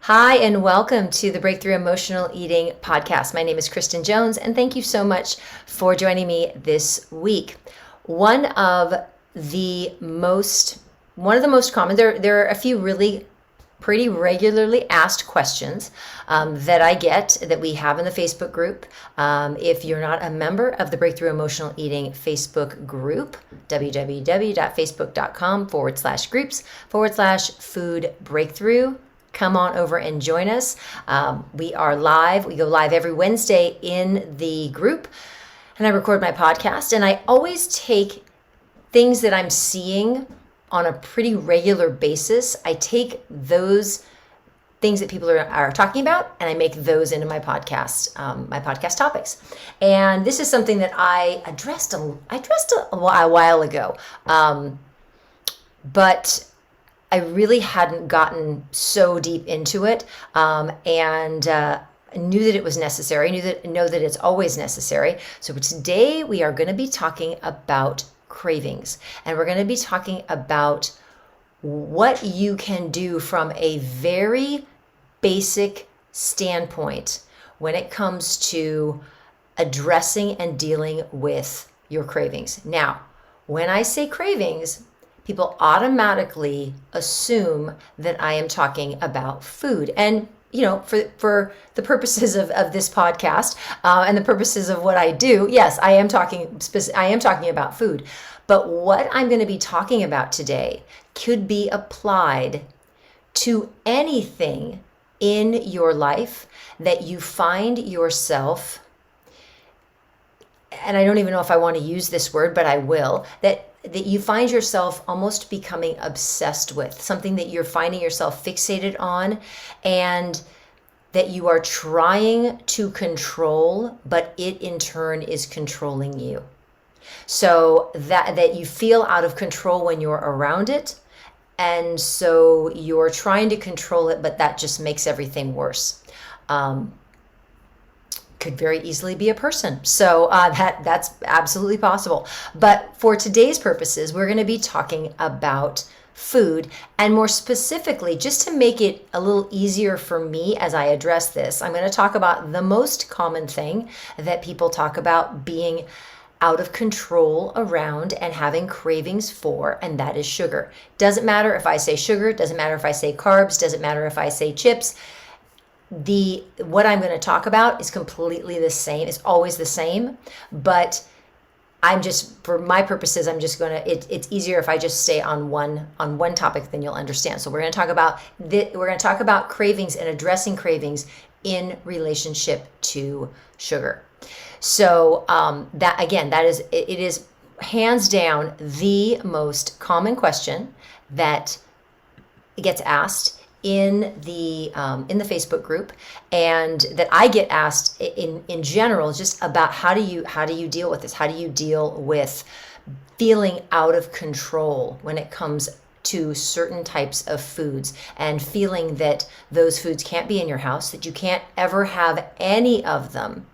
Hi, and welcome to the Breakthrough Emotional Eating podcast. My name is Kristen Jones, and thank you so much for joining me this week. One of the most common, there are a few really pretty regularly asked questions that I get that we have in the Facebook group. If you're not a member of the Breakthrough Emotional Eating Facebook group, www.facebook.com/groups/food breakthrough. Come on over and join us. We are live. We go live every Wednesday in the group, and I record my podcast. And I always take things that I'm seeing on a pretty regular basis. I take those things that people are talking about, and I make those into my podcast topics. And this is something that I addressed a while ago, but I really hadn't gotten so deep into it, and knew that it was necessary. Know that it's always necessary. So today we are going to be talking about cravings, and we're going to be talking about what you can do from a very basic standpoint when it comes to addressing and dealing with your cravings. Now, when I say cravings, people automatically assume that I am talking about food. And, for the purposes of this podcast and the purposes of what I do, yes, I am talking about food. But what I'm going to be talking about today could be applied to anything in your life that you find yourself, and I don't even know if I want to use this word, but I will, that you find yourself almost becoming obsessed with, something that you're finding yourself fixated on, and that you are trying to control, but it in turn is controlling you. So that you feel out of control when you're around it, and so you're trying to control it, but that just makes everything worse. Could very easily be a person. So that's absolutely possible. But for today's purposes, we're going to be talking about food, and more specifically, just to make it a little easier for me as I address this, I'm going to talk about the most common thing that people talk about being out of control around and having cravings for, and that is sugar. Doesn't matter if I say sugar, doesn't matter if I say carbs, doesn't matter if I say chips. What I'm going to talk about is completely the same. It's always the same, but for my purposes, it's easier if I just stay on one topic, then you'll understand. So we're going to talk about cravings and addressing cravings in relationship to sugar. So it is hands down the most common question that gets asked in the Facebook group, and that I get asked in general, just about how do you deal with this? How do you deal with feeling out of control when it comes to certain types of foods, and feeling that those foods can't be in your house, that you can't ever have any of them,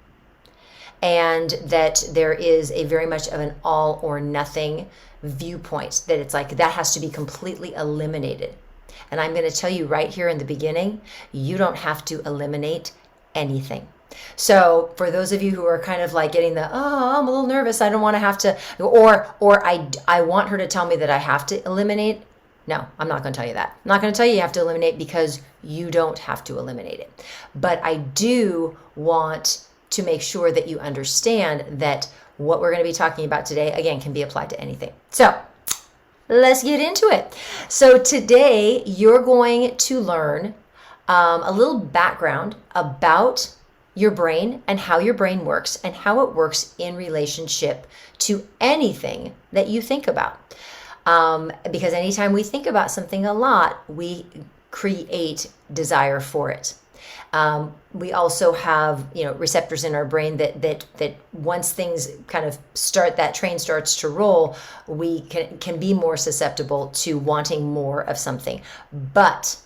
and that there is a very much of an all or nothing viewpoint, that it's like that has to be completely eliminated. And I'm going to tell you right here in the beginning, you don't have to eliminate anything. So for those of you who are kind of like getting I'm a little nervous, I don't want to have to, or I want her to tell me that I have to eliminate. No, I'm not going to tell you that. I'm not going to tell you have to eliminate, because you don't have to eliminate it. But I do want to make sure that you understand that what we're going to be talking about today, again, can be applied to anything. So let's get into it. So today you're going to learn a little background about your brain and how your brain works, and how it works in relationship to anything that you think about. Because anytime we think about something a lot, we create desire for it. We also have, receptors in our brain that once things kind of that train starts to roll, we can be more susceptible to wanting more of something. But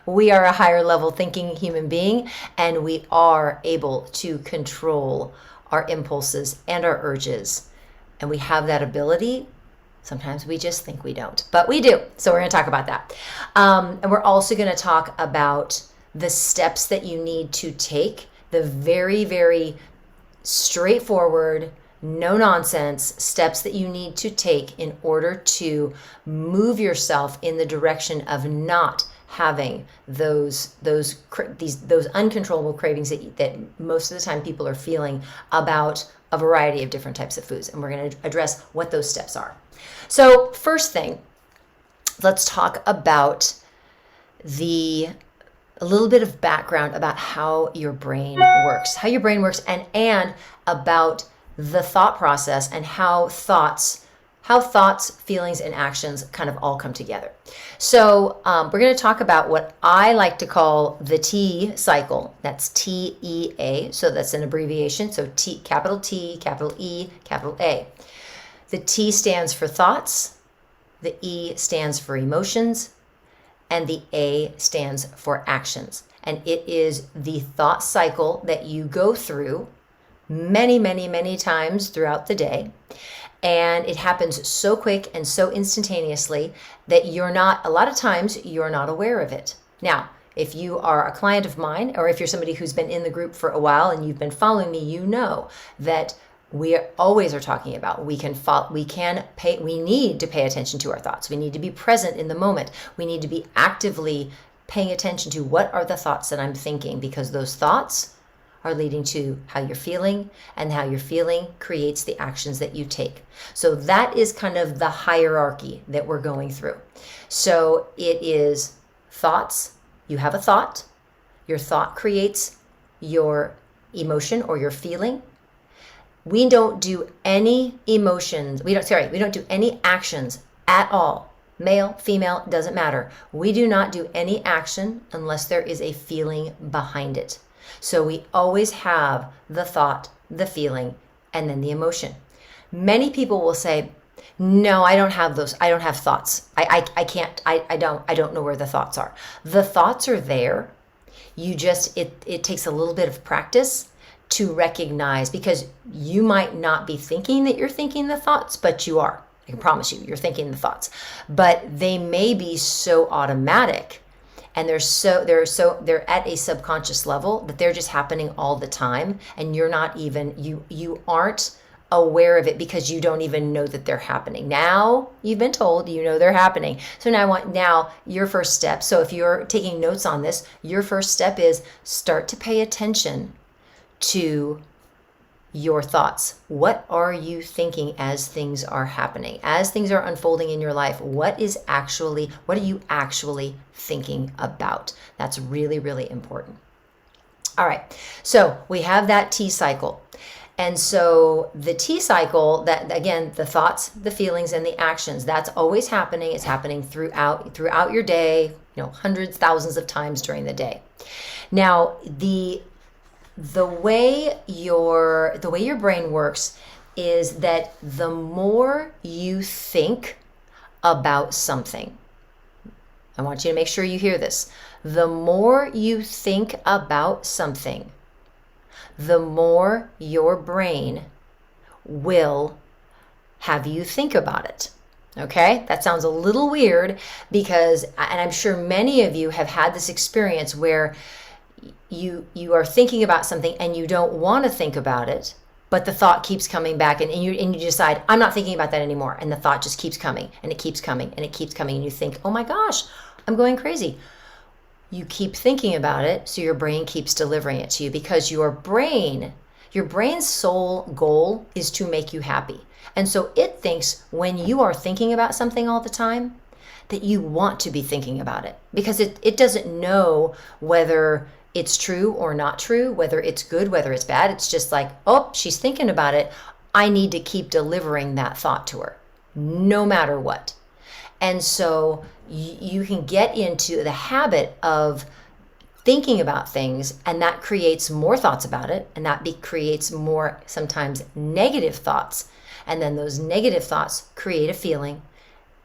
we are a higher level thinking human being, and we are able to control our impulses and our urges. And we have that ability Sometimes we just think we don't, but we do. So we're going to talk about that. And we're also going to talk about the steps that you need to take, the very, very straightforward, no nonsense steps that you need to take in order to move yourself in the direction of not having those uncontrollable cravings that most of the time people are feeling about a variety of different types of foods. And we're going to address what those steps are. So first thing, let's talk about a little bit of background about how your brain works, and about the thought process and how thoughts, feelings, and actions kind of all come together. So we're going to talk about what I like to call the T cycle. That's TEA. So that's an abbreviation. So T, capital T, capital E, capital A. The T stands for thoughts. The E stands for emotions. And the A stands for actions. And it is the thought cycle that you go through many, many, many times throughout the day. And it happens so quick and so instantaneously that a lot of times you're not aware of it. Now, if you are a client of mine, or if you're somebody who's been in the group for a while and you've been following me, you know that we always are talking about we need to pay attention to our thoughts. We need to be present in the moment. We need to be actively paying attention to what are the thoughts that I'm thinking, because those thoughts are leading to how you're feeling, and how you're feeling creates the actions that you take. So that is kind of the hierarchy that we're going through. So it is thoughts. You have a thought. Your thought creates your emotion or your feeling. We don't do any emotions. We don't do any actions at all. Male, female, doesn't matter. We do not do any action unless there is a feeling behind it. So we always have the thought, the feeling, and then the emotion. Many people will say, no, I don't have those. I don't have thoughts. I don't know where the thoughts are. The thoughts are there. It takes a little bit of practice to recognize, because you might not be thinking that you're thinking the thoughts, but you are. I can promise you, you're thinking the thoughts. But they may be so automatic, and they're at a subconscious level that they're just happening all the time, and you're not even you aren't aware of it because you don't even know that they're happening. Now you've been told, you know they're happening. So now your first step. So if you're taking notes on this, your first step is start to pay attention to your thoughts. What are you thinking as things are happening? As things are unfolding in your life, what are you actually thinking about? That's really, really important. All right. So we have that T cycle. And so the T cycle, that again, the thoughts, the feelings, and the actions, that's always happening. It's happening throughout your day, hundreds, thousands of times during the day. Now, the way your brain works is that the more you think about something, I want you to make sure you hear this. The more you think about something, the more your brain will have you think about it. Okay? That sounds a little weird and I'm sure many of you have had this experience where you are thinking about something and you don't want to think about it, but the thought keeps coming back, and you decide, I'm not thinking about that anymore, and the thought just keeps coming, and it keeps coming, and it keeps coming, and you think, oh my gosh, I'm going crazy. You keep thinking about it, so your brain keeps delivering it to you, because your brain's sole goal is to make you happy. And so it thinks when you are thinking about something all the time that you want to be thinking about it, because it doesn't know whether it's true or not true, whether it's good, whether it's bad. It's just like, oh, she's thinking about it. I need to keep delivering that thought to her, no matter what. And so you can get into the habit of thinking about things, and that creates more thoughts about it, and that creates more, sometimes negative thoughts. And then those negative thoughts create a feeling.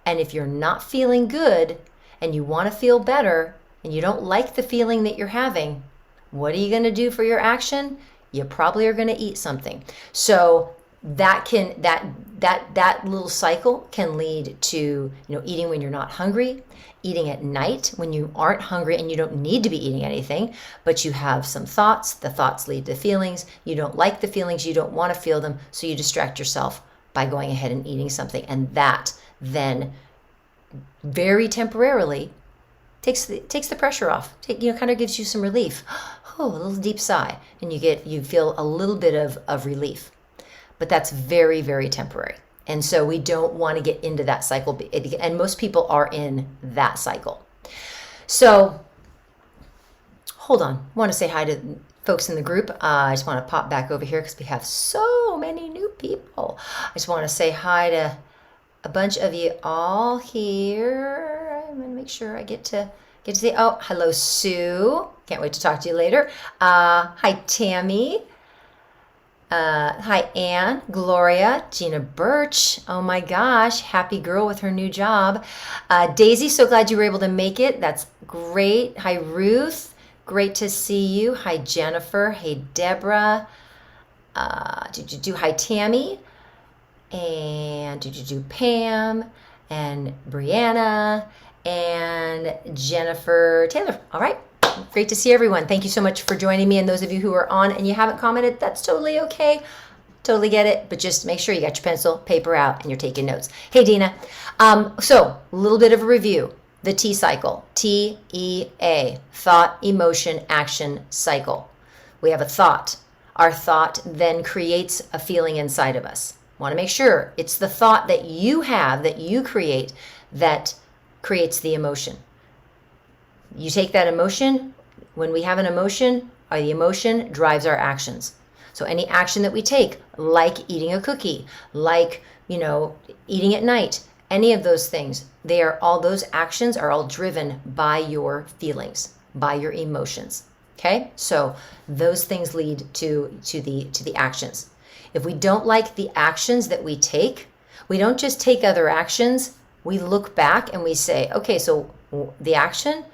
And if you're not feeling good and you want to feel better, and you don't like the feeling that you're having, what are you going to do for your action? You probably are going to eat something. So that little cycle can lead to, eating when you're not hungry, eating at night when you aren't hungry and you don't need to be eating anything, but you have some thoughts. The thoughts lead to feelings. You don't like the feelings. You don't want to feel them. So you distract yourself by going ahead and eating something. And that then very temporarily takes the pressure off. Kind of gives you some relief. Oh, a little deep sigh. And you feel a little bit of relief. But that's very, very temporary. And so we don't want to get into that cycle. And most people are in that cycle. So hold on. I want to say hi to folks in the group. I just want to pop back over here because we have so many new people. I just want to say hi to a bunch of you all here. I'm going to make sure I get to say, oh, hello, Sue. Can't wait to talk to you later. Hi, Tammy. Hi, Anne, Gloria, Gina Birch. Oh my gosh, happy girl with her new job. Daisy, so glad you were able to make it. That's great. Hi, Ruth. Great to see you. Hi, Jennifer. Hey, Deborah. Hi, Tammy. And Pam and Brianna and Jennifer Taylor. All right. Great to see everyone. Thank you so much for joining me. And those of you who are on and you haven't commented, that's totally okay. Totally get it. But just make sure you got your pencil, paper out, and you're taking notes. Hey, Dina. So a little bit of a review. The T cycle. TEA. Thought, emotion, action, cycle. We have a thought. Our thought then creates a feeling inside of us. Want to make sure it's the thought that you have, that you create, that creates the emotion. You take that emotion. When we have an emotion, the emotion drives our actions. So any action that we take, like eating a cookie, like, eating at night, any of those things, those actions are all driven by your feelings, by your emotions. Okay? So those things lead to the actions. If we don't like the actions that we take, we don't just take other actions. We look back and we say, okay, so the action,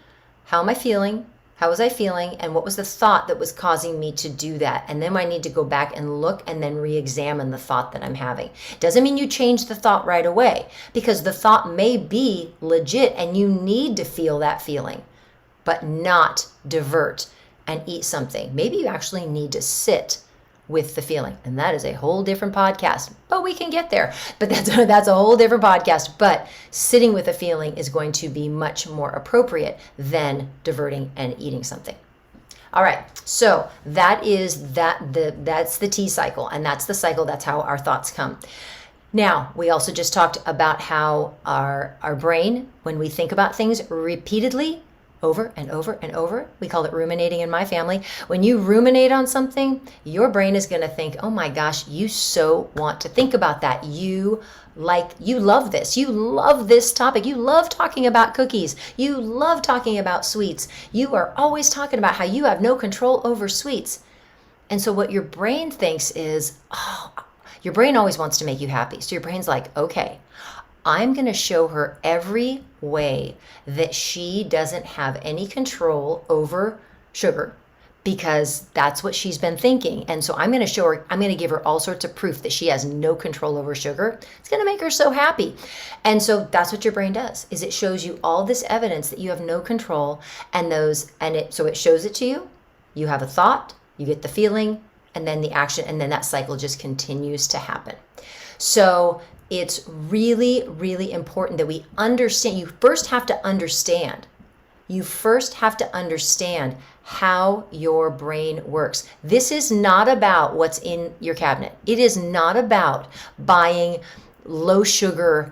how am I feeling? How was I feeling? And what was the thought that was causing me to do that? And then I need to go back and look and then re-examine the thought that I'm having. Doesn't mean you change the thought right away, because the thought may be legit and you need to feel that feeling, but not divert and eat something. Maybe you actually need to sit with the feeling. And that is a whole different podcast, but we can get there. But that's a whole different podcast. But sitting with a feeling is going to be much more appropriate than diverting and eating something. All right. So that's the T cycle, and that's the cycle. That's how our thoughts come. Now, we also just talked about how our brain, when we think about things repeatedly, over and over and over. We call it ruminating in my family. When you ruminate on something, your brain is going to think, oh my gosh, you so want to think about that. You love this. You love this topic. You love talking about cookies. You love talking about sweets. You are always talking about how you have no control over sweets. And so what your brain thinks is, your brain always wants to make you happy. So your brain's like, okay, I'm going to show her every way that she doesn't have any control over sugar, because that's what she's been thinking. And so I'm going to show her, I'm going to give her all sorts of proof that she has no control over sugar. It's going to make her so happy. And so that's what your brain does, is it shows you all this evidence that you have no control, so it shows it to you. You have a thought, you get the feeling, and then the action, and then that cycle just continues to happen. So it's really, really important that we understand. You first have to understand how your brain works. This is not about what's in your cabinet. It is not about buying low sugar,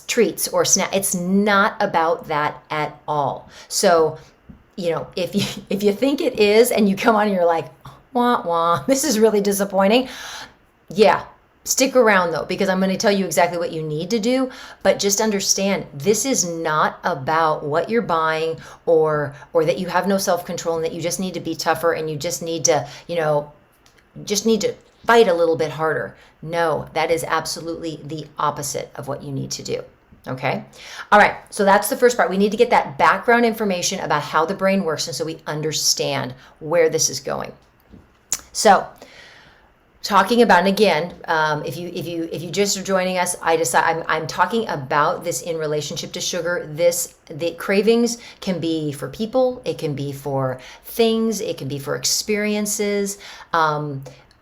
treats or snacks. It's not about that at all. So, if you think it is and you come on and you're like, wah, wah, this is really disappointing. Yeah. Stick around though, because I'm going to tell you exactly what you need to do, but just understand this is not about what you're buying or that you have no self-control and that you just need to be tougher and you just need to, fight a little bit harder. No, that is absolutely the opposite of what you need to do. Okay. All right. So that's the first part. We need to get that background information about how the brain works, and so we understand where this is going. So talking about, and again, if you just are joining us, I'm talking about this in relationship to sugar. The cravings can be for people, it can be for things, it can be for experiences.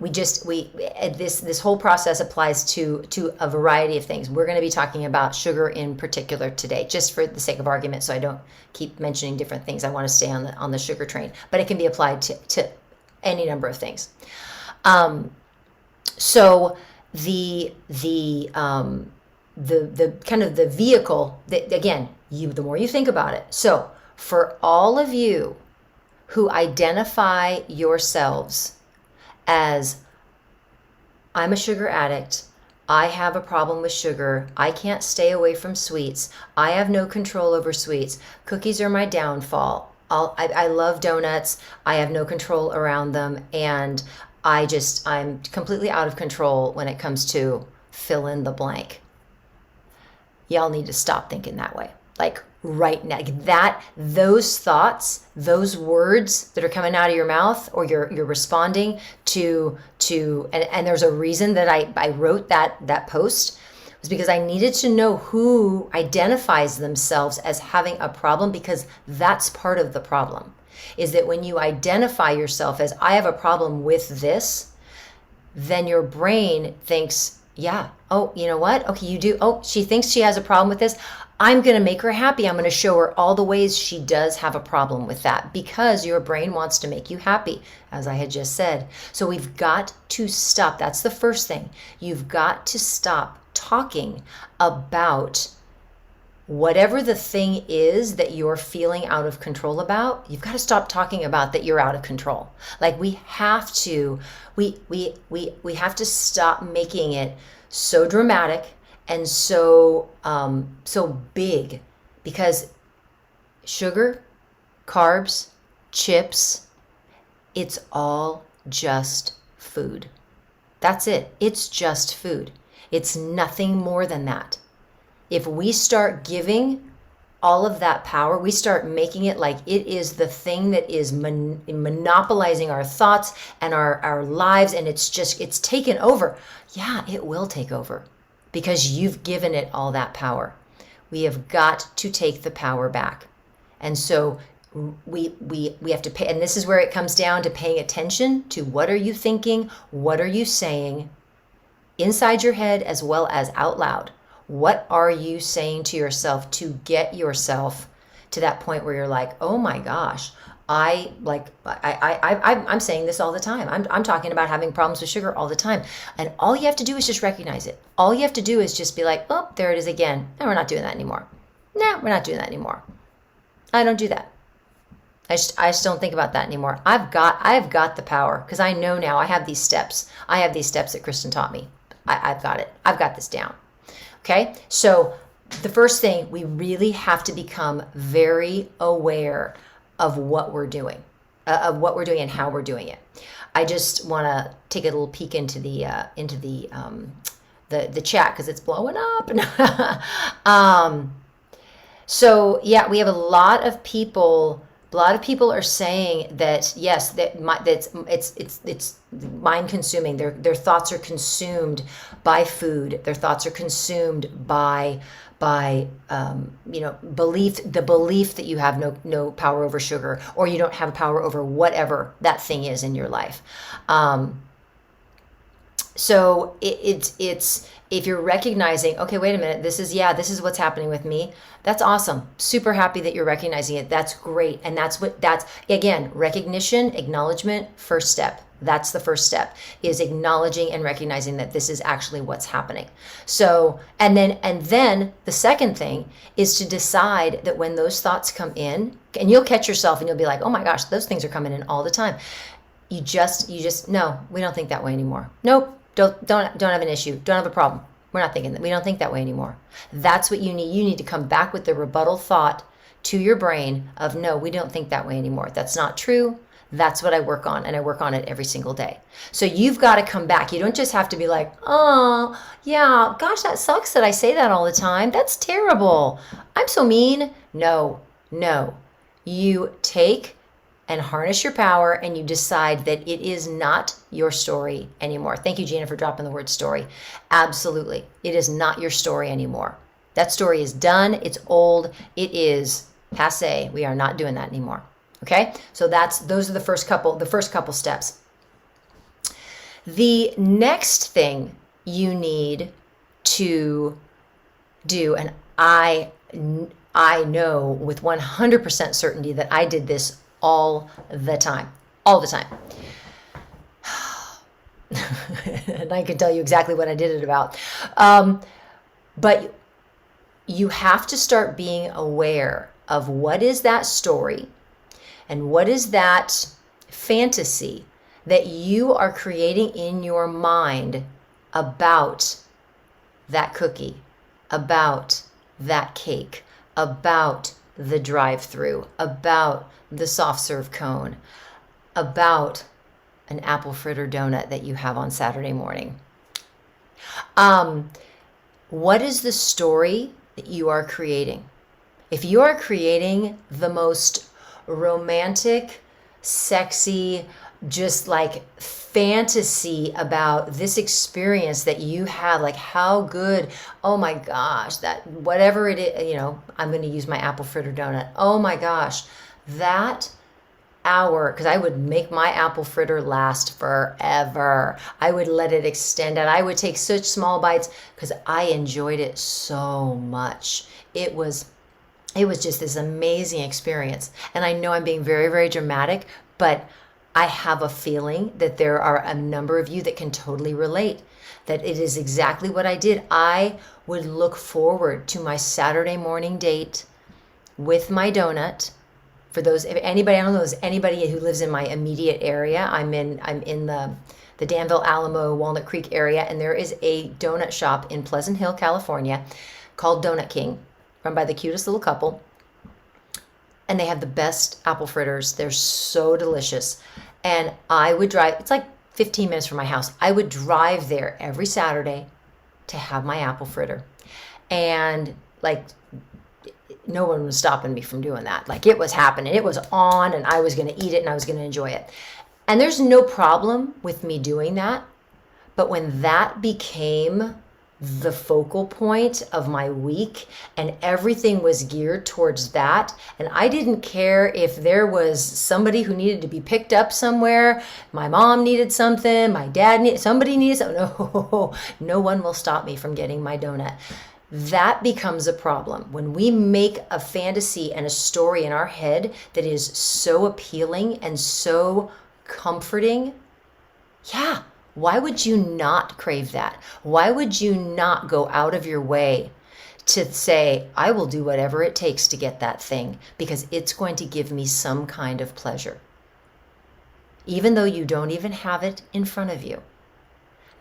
This whole process applies to a variety of things. We're going to be talking about sugar in particular today, just for the sake of argument, so I don't keep mentioning different things. I want to stay on the sugar train, but it can be applied to any number of things. So the kind of the vehicle that, again, the more you think about it. So for all of you who identify yourselves as, I'm a sugar addict, I have a problem with sugar, I can't stay away from sweets, I have no control over sweets, cookies are my downfall, I love donuts, I have no control around them, and I'm completely out of control when it comes to fill in the blank. Y'all need to stop thinking that way. Like right now, those thoughts, those words that are coming out of your mouth, or you're responding to, and there's a reason that I wrote that post, was because I needed to know who identifies themselves as having a problem, because that's part of the problem. Is that when you identify yourself as, I have a problem with this, then your brain thinks, yeah, oh, you know what? Okay, you do. Oh, she thinks she has a problem with this. I'm going to make her happy. I'm going to show her all the ways she does have a problem with that, because your brain wants to make you happy, as I had just said. So we've got to stop. That's the first thing. You've got to stop talking about whatever the thing is that you're feeling out of control about. You've got to stop talking about that you're out of control. Like we have to have to stop making it so dramatic and so big, because sugar, carbs, chips, it's all just food. That's it. It's just food. It's nothing more than that. If we start giving all of that power, we start making it like it is the thing that is monopolizing our thoughts and our lives, and it's taken over. Yeah, it will take over, because you've given it all that power. We have got to take the power back. And so we have to pay, and this is where it comes down to paying attention to, what are you thinking? What are you saying inside your head as well as out loud? What are you saying to yourself to get yourself to that point where you're like, oh my gosh, I'm saying this all the time. I'm talking about having problems with sugar all the time. And all you have to do is just recognize it. All you have to do is just be like, oh, there it is again. No, we're not doing that anymore. No, we're not doing that anymore. I don't do that. I just don't think about that anymore. I've got the power, because I know now I have these steps. I have these steps that Kristen taught me. I've got it. I've got this down. Okay, so the first thing, we really have to become very aware of what we're doing, and how we're doing it. I just want to take a little peek into the chat, because it's blowing up. So yeah, we have a lot of people. A lot of people are saying that yes, it's mind consuming. Their thoughts are consumed by food. Their thoughts are consumed by belief, the belief that you have no power over sugar, or you don't have power over whatever that thing is in your life. So it's if you're recognizing, okay, wait a minute, this is what's happening with me. That's awesome. Super happy that you're recognizing it. That's great. And that's again, recognition, acknowledgement, first step. That's the first step, is acknowledging and recognizing that this is actually what's happening. So, and then the second thing is to decide that when those thoughts come in, and you'll catch yourself and you'll be like, oh my gosh, those things are coming in all the time. You just, no, we don't think that way anymore. Nope. Don't have an issue. Don't have a problem. We're not thinking that. We don't think that way anymore. That's what you need. You need to come back with the rebuttal thought to your brain of, no, we don't think that way anymore. That's not true. That's what I work on, and I work on it every single day. So you've got to come back. You don't just have to be like, oh, yeah, gosh, that sucks that I say that all the time. That's terrible. I'm so mean. No. You take and harness your power, and you decide that it is not your story anymore. Thank you, Gina, for dropping the word story. Absolutely. It is not your story anymore. That story is done. It's old. It is passé. We are not doing that anymore. Okay? So those are the first couple steps. The next thing you need to do, and I know with 100% certainty that I did this all the time. And I can tell you exactly what I did it about. But you have to start being aware of what is that story and what is that fantasy that you are creating in your mind about that cookie, about that cake, about the drive-through, about the soft serve cone, about an apple fritter donut that you have on Saturday morning. What is the story that you are creating? If you are creating the most romantic, sexy, just like fantasy about this experience that you had, like how good, oh my gosh, that whatever it is, I'm going to use my apple fritter donut. Oh my gosh, that hour, because I would make my apple fritter last forever. I would let it extend out. I would take such small bites because I enjoyed it so much. It was just this amazing experience. And I know I'm being very, very dramatic, but I have a feeling that there are a number of you that can totally relate, that it is exactly what I did. I would look forward to my Saturday morning date with my donut. For those, if anybody, I don't know, is anybody who lives in my immediate area. I'm in the Danville, Alamo, Walnut Creek area, and there is a donut shop in Pleasant Hill, California, called Donut King, run by the cutest little couple. And they have the best apple fritters. They're so delicious. And I would drive, it's like 15 minutes from my house. I would drive there every Saturday to have my apple fritter. And like, no one was stopping me from doing that. Like, it was happening. It was on, and I was going to eat it, and I was going to enjoy it. And there's no problem with me doing that. But when that became the focal point of my week and everything was geared towards that, and I didn't care if there was somebody who needed to be picked up somewhere, my mom needed something, my dad needed, somebody needed something, no one will stop me from getting my donut. That becomes a problem. When we make a fantasy and a story in our head that is so appealing and so comforting, yeah, why would you not crave that? Why would you not go out of your way to say, I will do whatever it takes to get that thing because it's going to give me some kind of pleasure? Even though you don't even have it in front of you.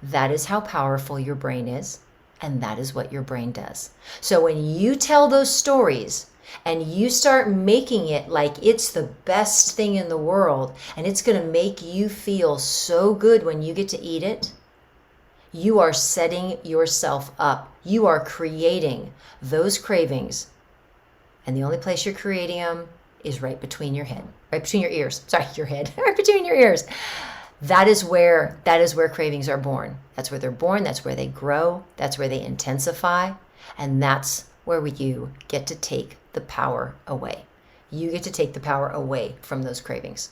That is how powerful your brain is, and that is what your brain does. So when you tell those stories and you start making it like it's the best thing in the world and it's going to make you feel so good when you get to eat it, you are setting yourself up. You are creating those cravings. And the only place you're creating them is right between your ears. Sorry, your head, right between your ears. That is where cravings are born. That's where they're born. That's where they grow. That's where they intensify. And that's where you get to take the power away. You get to take the power away from those cravings.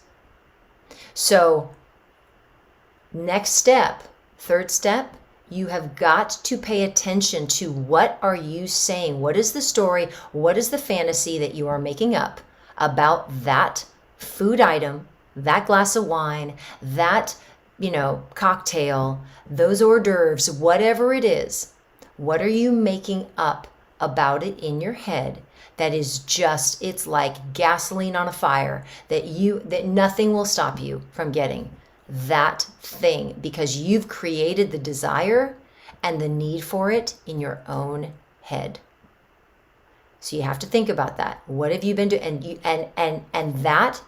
So next step, third step, you have got to pay attention to what are you saying? What is the story? What is the fantasy that you are making up about that food item, that glass of wine, that, cocktail, those hors d'oeuvres, whatever it is? What are you making up about it in your head that is just, it's like gasoline on a fire, that nothing will stop you from getting that thing because you've created the desire and the need for it in your own head. So you have to think about that. What have you been doing? And that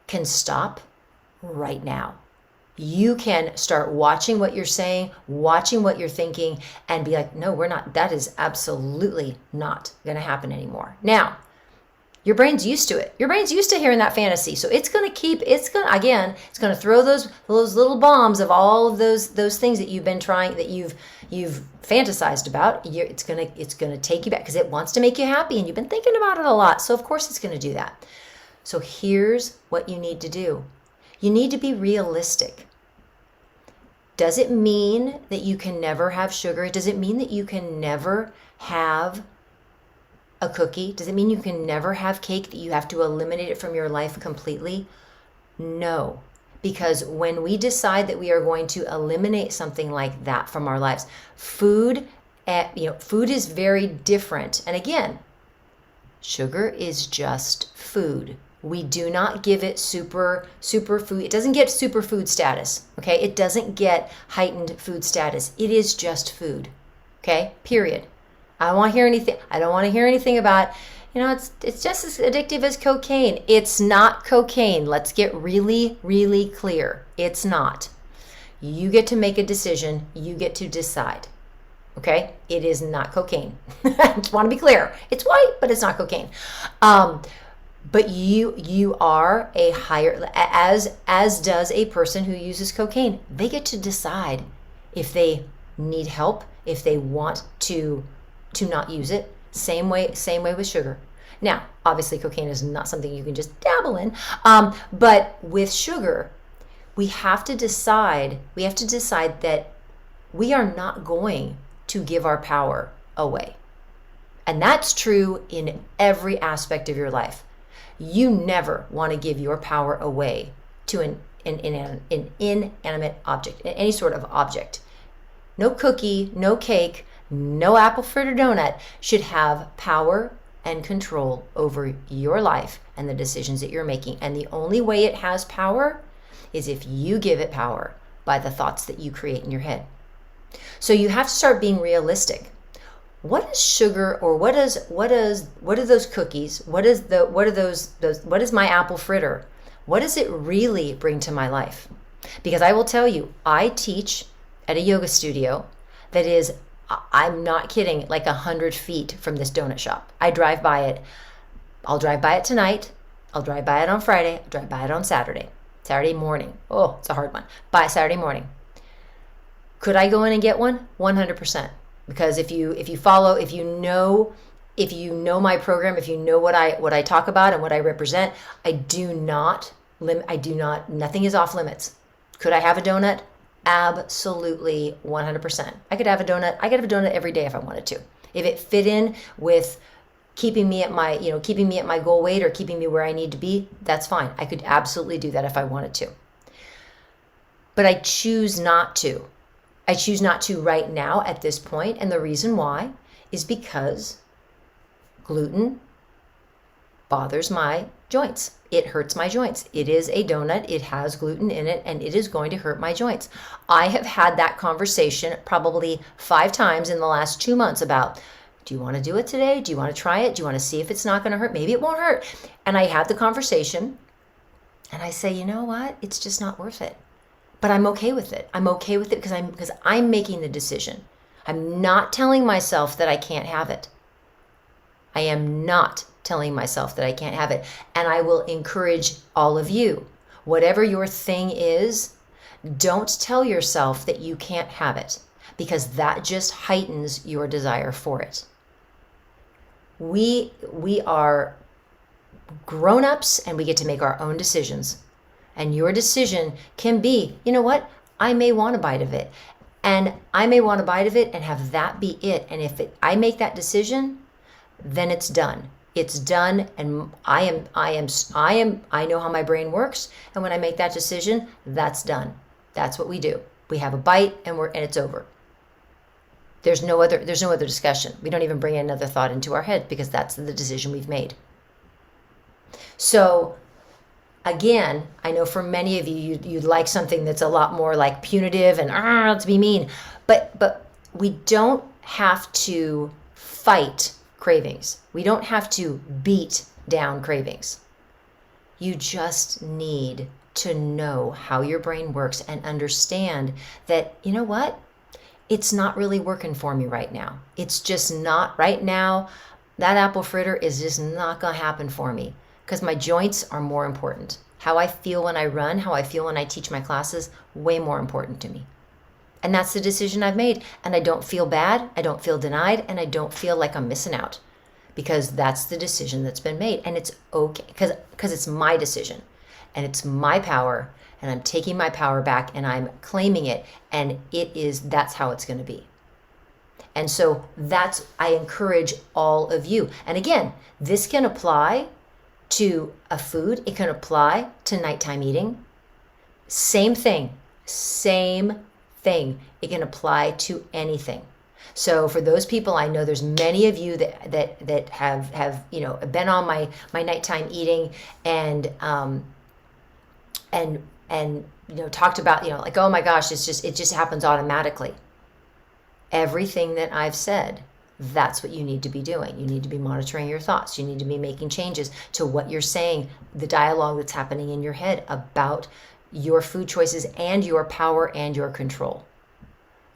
can stop right now. You can start watching what you're saying, watching what you're thinking, and be like, no, we're not. That is absolutely not going to happen anymore. Now, Your brain's used to it. Your brain's used to hearing that fantasy. So it's going to throw those little bombs of all of those things that you've been trying, that you've fantasized about. It's going to take you back because it wants to make you happy and you've been thinking about it a lot. So of course it's going to do that. So here's what you need to do. You need to be realistic. Does it mean that you can never have sugar? Does it mean that you can never have a cookie? Does it mean you can never have cake, that you have to eliminate it from your life completely? No. Because when we decide that we are going to eliminate something like that from our lives, food is very different. And again, sugar is just food. We do not give it super food. It doesn't get superfood status, okay? It doesn't get heightened food status. It is just food, okay? Period. I don't want to hear anything about, it's just as addictive as cocaine. It's not cocaine. Let's get really, really clear. It's not. You get to make a decision. You get to decide. Okay? It is not cocaine. I just want to be clear. It's white, but it's not cocaine. But you are a higher, as does a person who uses cocaine. They get to decide if they need help, if they want to not use it. Same way with sugar. Now, obviously cocaine is not something you can just dabble in. But with sugar, we have to decide that we are not going to give our power away. And that's true in every aspect of your life. You never want to give your power away to an inanimate object, any sort of object. No cookie, no cake, no apple fritter donut should have power and control over your life and the decisions that you're making. And the only way it has power is if you give it power by the thoughts that you create in your head. So you have to start being realistic. What is sugar, or what are those cookies? What is my apple fritter? What does it really bring to my life? Because I will tell you, I teach at a yoga studio that is, I'm not kidding, like 100 feet from this donut shop. I drive by it. I'll drive by it tonight. I'll drive by it on Friday. I'll drive by it on Saturday morning. Oh, it's a hard one. By Saturday morning. Could I go in and get one? 100%. Because if you know my program, if you know what I talk about and what I represent, nothing is off limits. Could I have a donut? Absolutely 100%. I could have a donut every day if I wanted to. If it fit in with keeping me at my goal weight or keeping me where I need to be, that's fine. I could absolutely do that if I wanted to. But I choose not to. I choose not to right now at this point, and the reason why is because gluten bothers my joints. It hurts my joints. It is a donut. It has gluten in it, and it is going to hurt my joints. I have had that conversation probably 5 times in the last 2 months about, do you want to do it today? Do you want to try it? Do you want to see if it's not going to hurt? Maybe it won't hurt. And I had the conversation, and I say, you know what? It's just not worth it. But I'm okay with it. I'm okay with it because I'm making the decision. I'm not telling myself that I can't have it. I am not telling myself that I can't have it. And I will encourage all of you, whatever your thing is, don't tell yourself that you can't have it, because that just heightens your desire for it. We are grown-ups and we get to make our own decisions. And your decision can be, you know what? I may want a bite of it. And I may want a bite of it and have that be it. And if I make that decision, then it's done. It's done, and I know how my brain works. And when I make that decision, that's done. That's what we do. We have a bite and it's over. There's no other discussion. We don't even bring another thought into our head because that's the decision we've made. So again, I know for many of you, you'd like something that's a lot more like punitive and let's be mean. But we don't have to fight cravings. We don't have to beat down cravings. You just need to know how your brain works and understand that, you know what? It's not really working for me right now. It's just not right now. that apple fritter is just not going to happen for me because my joints are more important. How I feel when I run, how I feel when I teach my classes, way more important to me. And that's the decision I've made. And I don't feel bad, I don't feel denied, and I don't feel like I'm missing out because that's the decision that's been made. And it's okay because it's my decision and it's my power, and I'm taking my power back and I'm claiming it, and that's how it's going to be. And so I encourage all of you. And again, this can apply to a food. It can apply to nighttime eating. Same thing. It can apply to anything. So for those people, I know there's many of you that have been on my nighttime eating and talked about like, oh my gosh, it just happens automatically. Everything that I've said, that's what you need to be doing. You need to be monitoring your thoughts. You need to be making changes to what you're saying, the dialogue that's happening in your head about your food choices and your power and your control.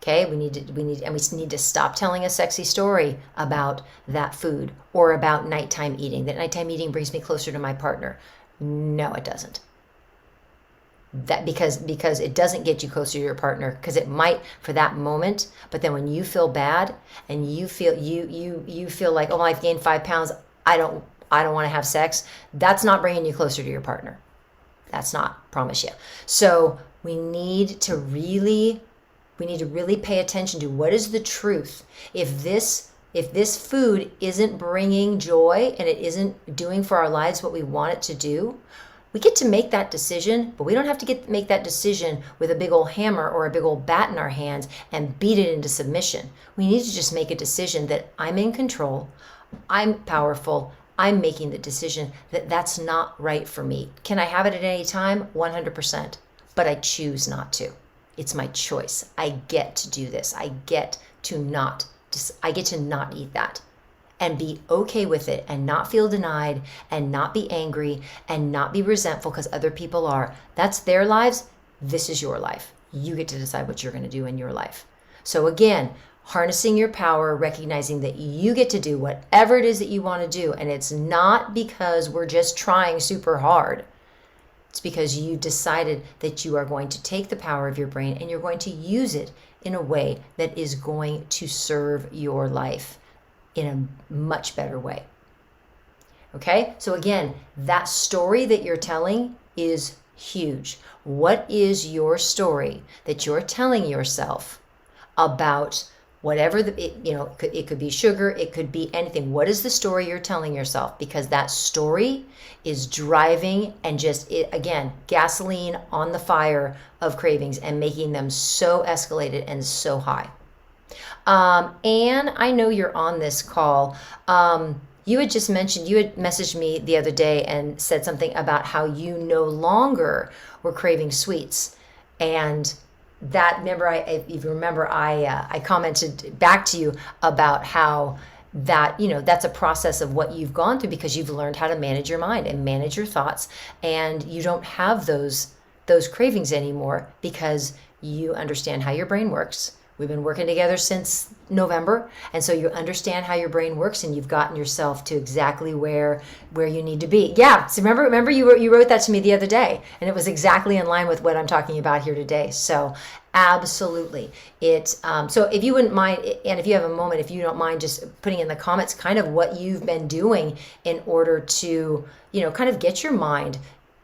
Okay, we need to stop telling a sexy story about that food or about nighttime eating. That nighttime eating brings me closer to my partner. No, it doesn't. That because it doesn't get you closer to your partner, because it might for that moment, but then when you feel bad and you feel like, oh, I've gained 5 pounds, I don't want to have sex, that's not bringing you closer to your partner. That's not, promise you. So we need to really pay attention to what is the truth. If this food isn't bringing joy and it isn't doing for our lives what we want it to do, we get to make that decision, but we don't have to make that decision with a big old hammer or a big old bat in our hands and beat it into submission. We need to just make a decision that I'm in control, I'm powerful, I'm making the decision that that's not right for me. Can I have it at any time? 100%, but I choose not to. It's my choice. I get to do this. I get to not eat that and be okay with it and not feel denied and not be angry and not be resentful because other people are. That's their lives. This is your life. You get to decide what you're going to do in your life. So again, harnessing your power, recognizing that you get to do whatever it is that you want to do. And it's not because we're just trying super hard. It's because you decided that you are going to take the power of your brain and you're going to use it in a way that is going to serve your life in a much better way. Okay? So again, that story that you're telling is huge. What is your story that you're telling yourself about whatever it could be sugar, it could be anything. What is the story you're telling yourself? Because that story is driving and again, gasoline on the fire of cravings and making them so escalated and so high. Anne, I know you're on this call. You had messaged me the other day and said something about how you no longer were craving sweets. And that, if you remember, I commented back to you about how that's a process of what you've gone through because you've learned how to manage your mind and manage your thoughts, and you don't have those cravings anymore because you understand how your brain works. We've been working together since November, and so you understand how your brain works, and you've gotten yourself to exactly where you need to be. Yeah, so remember you wrote that to me the other day, and it was exactly in line with what I'm talking about here today. So absolutely. So if you wouldn't mind, and if you have a moment, if you don't mind just putting in the comments kind of what you've been doing in order to, kind of get your mind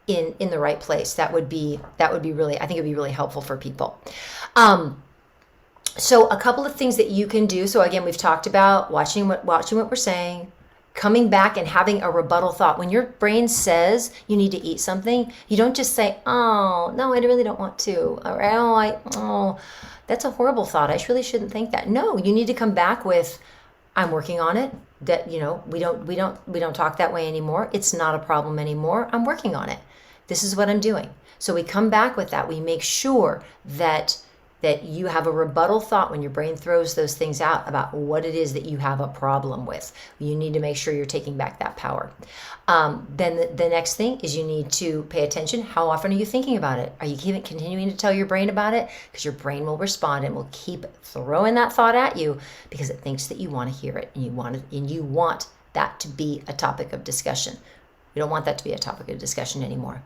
in the right place, that would be really, I think it'd be really helpful for people. So a couple of things that you can do. So again, we've talked about watching what we're saying, coming back and having a rebuttal thought. When your brain says you need to eat something, you don't just say, oh, no, I really don't want to. Or, that's a horrible thought. I really shouldn't think that. No, you need to come back with, I'm working on it. That, we don't talk that way anymore. It's not a problem anymore. I'm working on it. This is what I'm doing. So we come back with that. We make sure that you have a rebuttal thought when your brain throws those things out about what it is that you have a problem with. You need to make sure you're taking back that power. Then the next thing is you need to pay attention. How often are you thinking about it? Are you continuing to tell your brain about it? Because your brain will respond and will keep throwing that thought at you because it thinks that you want to hear it and you want that to be a topic of discussion. We don't want that to be a topic of discussion anymore.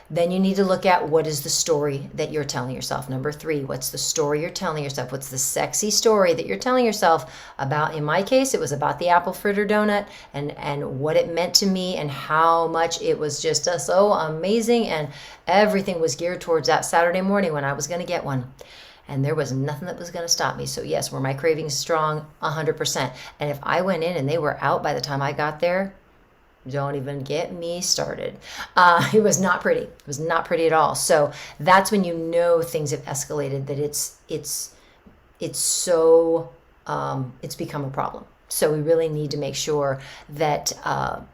Then you need to look at what is the story that you're telling yourself. Number 3, what's the story you're telling yourself? What's the sexy story that you're telling yourself about? In my case, it was about the apple fritter donut and what it meant to me and how much it was just so amazing, and everything was geared towards that Saturday morning when I was going to get one. And there was nothing that was going to stop me. So yes, were my cravings strong? 100%. And if I went in and they were out by the time I got there, don't even get me started. It was not pretty. It was not pretty at all. So that's when you know things have escalated, that it's become a problem. So we really need to make sure that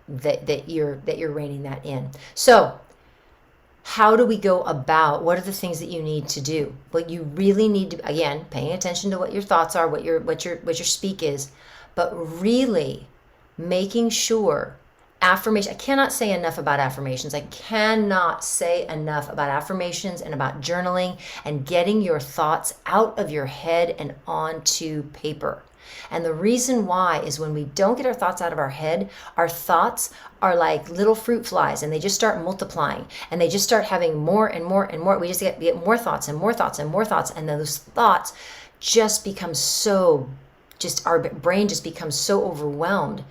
that you're reining that in. So how do we go about, what are the things that you need to do? Well, you really need to, again, paying attention to what your thoughts are, what your speak is, but really making sure affirmation. I cannot say enough about affirmations. I cannot say enough about affirmations and about journaling and getting your thoughts out of your head and onto paper. And the reason why is when we don't get our thoughts out of our head, our thoughts are like little fruit flies, and they just start multiplying, and they just start having more and more and more. We just get more thoughts and more thoughts and more thoughts, and then those thoughts just become our brain just becomes so overwhelmed.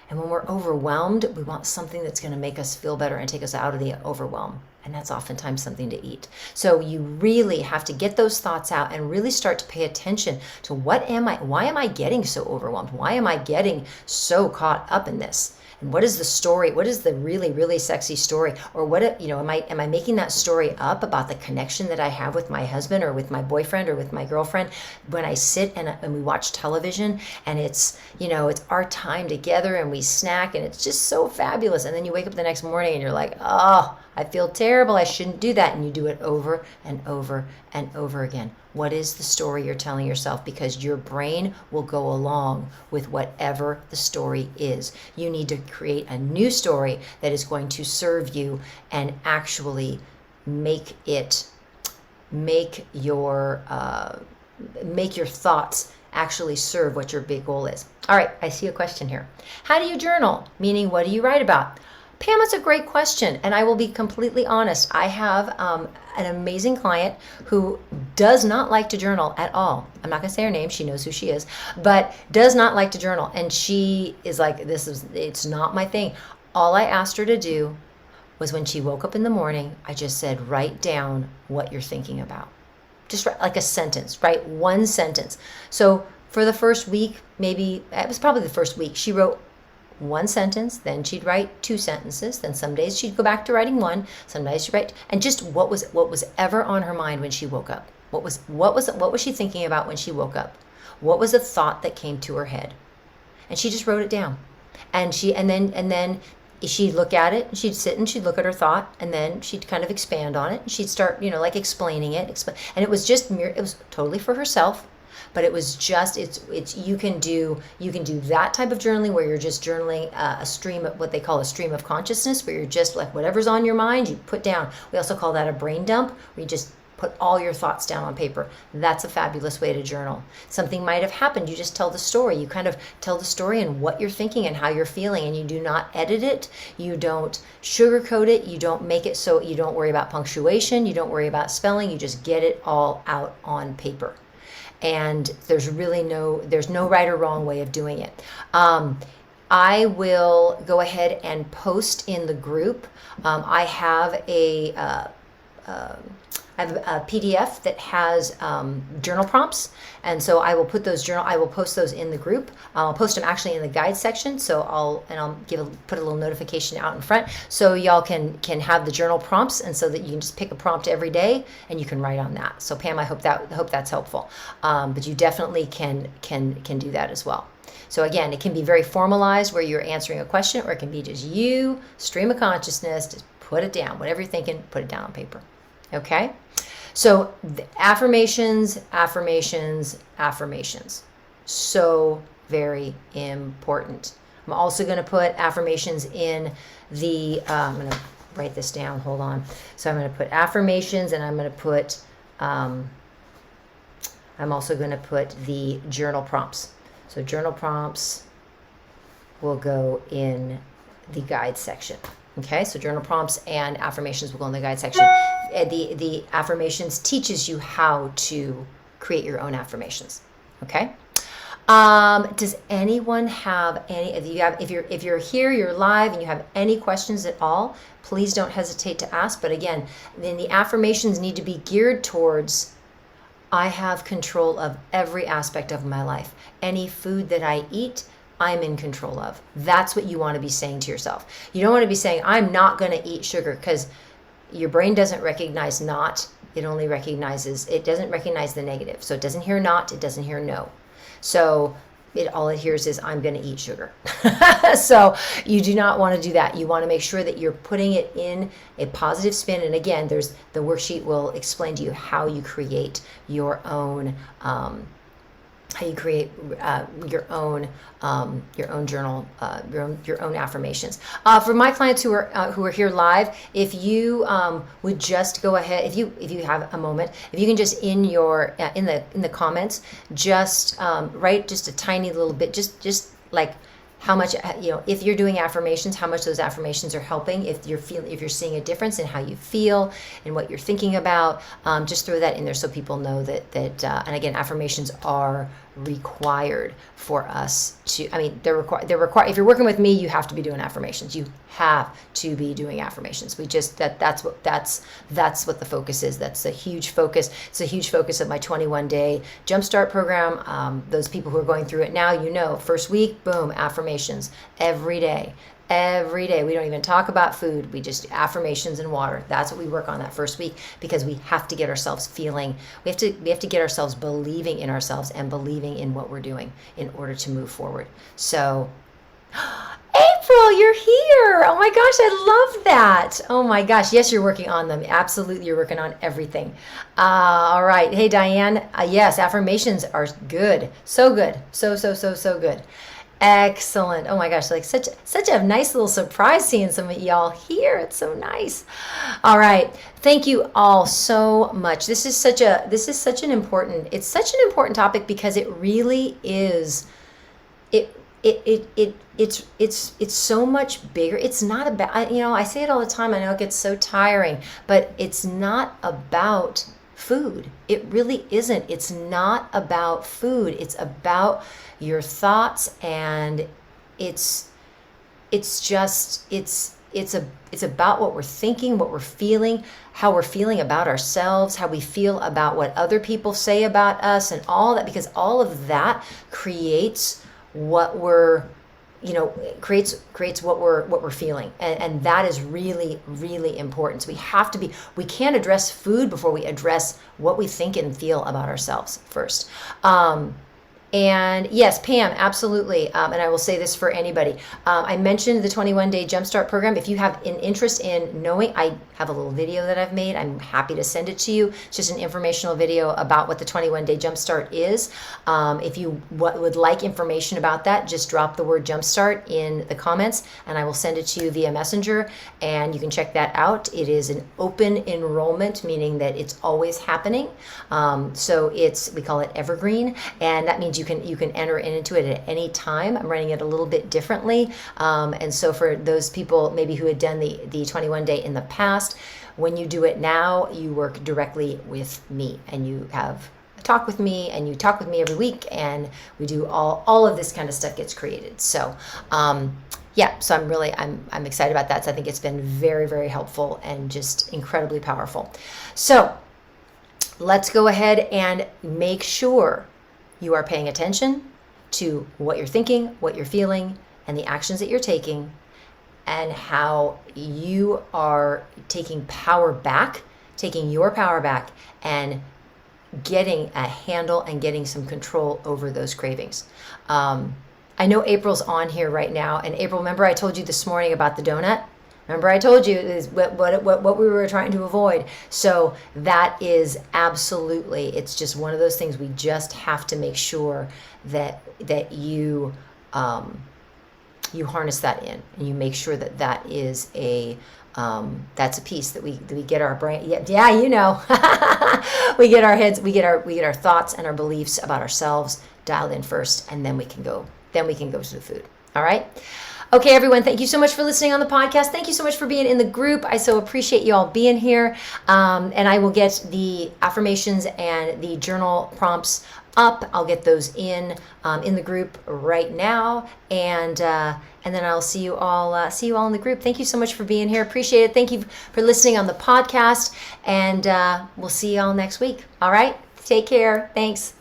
And when we're overwhelmed, we want something that's going to make us feel better and take us out of the overwhelm. And that's oftentimes something to eat. So you really have to get those thoughts out and really start to pay attention to why am I getting so overwhelmed? Why am I getting so caught up in this? And what is the story? What is the really, really sexy story? Or am I making that story up about the connection that I have with my husband or with my boyfriend or with my girlfriend when I sit and we watch television and it's our time together and we snack and it's just so fabulous. And then you wake up the next morning and you're like, oh, I feel terrible. I shouldn't do that. And you do it over and over and over again. What is the story you're telling yourself? Because your brain will go along with whatever the story is. You need to create a new story that is going to serve you and actually make your thoughts actually serve what your big goal is. All right, I see a question here. How do you journal? Meaning, what do you write about? Pam, it's a great question, and I will be completely honest. I have an amazing client who does not like to journal at all. I'm not going to say her name. She knows who she is, but does not like to journal. And she is like, it's not my thing. All I asked her to do was when she woke up in the morning, I just said, write down what you're thinking about. Just write like a sentence, write one sentence. So for the first week, maybe, it was probably the first week, she wrote one sentence, then she'd write 2 sentences, then some days she'd go back to writing 1, some days she'd write, and just what was ever on her mind when she woke up. What was she thinking about when she woke up? What was a thought that came to her head? And she just wrote it down. And then she'd look at it, and she'd sit and she'd look at her thought, and then she'd kind of expand on it, and she'd start, like explaining it. And it was totally for herself. But it was just, you can do that type of journaling where you're just journaling a stream of what they call a stream of consciousness, where you're just like whatever's on your mind, you put down. We also call that a brain dump, where you just put all your thoughts down on paper. That's a fabulous way to journal. Something might have happened. You just tell the story. You kind of tell the story and what you're thinking and how you're feeling, and you do not edit it. You don't sugarcoat it. You don't make it so you don't worry about punctuation. You don't worry about spelling. You just get it all out on paper. And there's no right or wrong way of doing it. I will go ahead and post in the group. I have a PDF that has journal prompts, and so I will post those in the group. I'll post them actually in the guide section. So I'll put a little notification out in front, so y'all can have the journal prompts, and so that you can just pick a prompt every day and you can write on that. So Pam, I hope that's helpful. But you definitely can do that as well. So again, it can be very formalized where you're answering a question, or it can be just you, stream of consciousness, just put it down. Whatever you're thinking, put it down on paper. Okay? So affirmations. So very important. I'm also going to put affirmations in the, I'm going to write this down. Hold on. So I'm going to put affirmations, and I'm going to put, I'm also going to put the journal prompts. So journal prompts will go in the guide section. Okay, so journal prompts and affirmations will go in the guide section. The affirmations teaches you how to create your own affirmations. Okay. Does anyone have any? If you're here, you're live, and you have any questions at all, please don't hesitate to ask. But again, then the affirmations need to be geared towards, I have control of every aspect of my life. Any food that I eat, I'm in control of. That's what you want to be saying to yourself. You don't want to be saying, I'm not going to eat sugar, because your brain doesn't recognize not. It doesn't recognize the negative. So it doesn't hear not, it doesn't hear no. So all it hears is, I'm going to eat sugar. So you do not want to do that. You want to make sure that you're putting it in a positive spin. And again, the worksheet will explain to you how you create your own your own journal, your own affirmations. For my clients who are here live, if you would just go ahead, if you have a moment, if you can just in the comments, just write just a tiny little bit, just like how much, if you're doing affirmations, how much those affirmations are helping, if you're seeing a difference in how you feel and what you're thinking about, just throw that in there so people know that and again, affirmations are required for us to, they're required. If you're working with me, you have to be doing affirmations. You have to be doing affirmations. That's what the focus is. That's a huge focus. It's a huge focus of my 21-day Jumpstart program. Those people who are going through it now, first week, boom, affirmations every day. Every day. We don't even talk about food. We just affirmations and water. That's what we work on that first week, because we have to get ourselves feeling, we have to get ourselves believing in ourselves and believing in what we're doing in order to move forward. So April, you're here. Oh my gosh, I love that. Oh my gosh. Yes, you're working on them. Absolutely. You're working on everything. All right. Hey, Diane. Yes, affirmations are good. So good. So good. Excellent. Oh my gosh, like such a nice little surprise seeing some of y'all here. It's so nice. All right. Thank you all so much. This is such an important topic, because it really is it's so much bigger. It's not about, I say it all the time. I know it gets so tiring, but it's not about food. It really isn't. It's not about food. It's about your thoughts, and it's about what we're thinking, what we're feeling, how we're feeling about ourselves, how we feel about what other people say about us, and all that, because all of that creates what we're creates what we're feeling, and that is really, really important. So we can't address food before we address what we think and feel about ourselves first. And yes, Pam, absolutely. And I will say this for anybody. I mentioned the 21-day Jumpstart program. If you have an interest in knowing, I have a little video that I've made. I'm happy to send it to you. It's just an informational video about what the 21-day Jumpstart is. If you would like information about that, just drop the word Jumpstart in the comments, and I will send it to you via Messenger, and you can check that out. It is an open enrollment, meaning that it's always happening. So we call it evergreen, and that means you can enter into it at any time. I'm running it a little bit differently. And so for those people maybe who had done the 21 day in the past, when you do it now, you work directly with me, and you have a talk with me, and you talk with me every week, and we do all of this kind of stuff gets created. So so I'm excited about that. So I think it's been very, very helpful and just incredibly powerful. So let's go ahead and make sure you are paying attention to what you're thinking, what you're feeling, and the actions that you're taking, and how you are taking your power back, and getting a handle and getting some control over those cravings. I know April's on here right now, and April, remember I told you this morning about the donut? Remember I told you is what we were trying to avoid. So that is absolutely, it's just one of those things we just have to make sure that you harness that in, and you make sure that is that's a piece that we get our brain. We get our heads, we get our thoughts and our beliefs about ourselves dialed in first, and then we can go to the food. All right. Okay, everyone, thank you so much for listening on the podcast. Thank you so much for being in the group. I so appreciate you all being here. And I will get the affirmations and the journal prompts up. I'll get those in the group right now. And then I'll see you all in the group. Thank you so much for being here. Appreciate it. Thank you for listening on the podcast. And we'll see you all next week. All right. Take care. Thanks.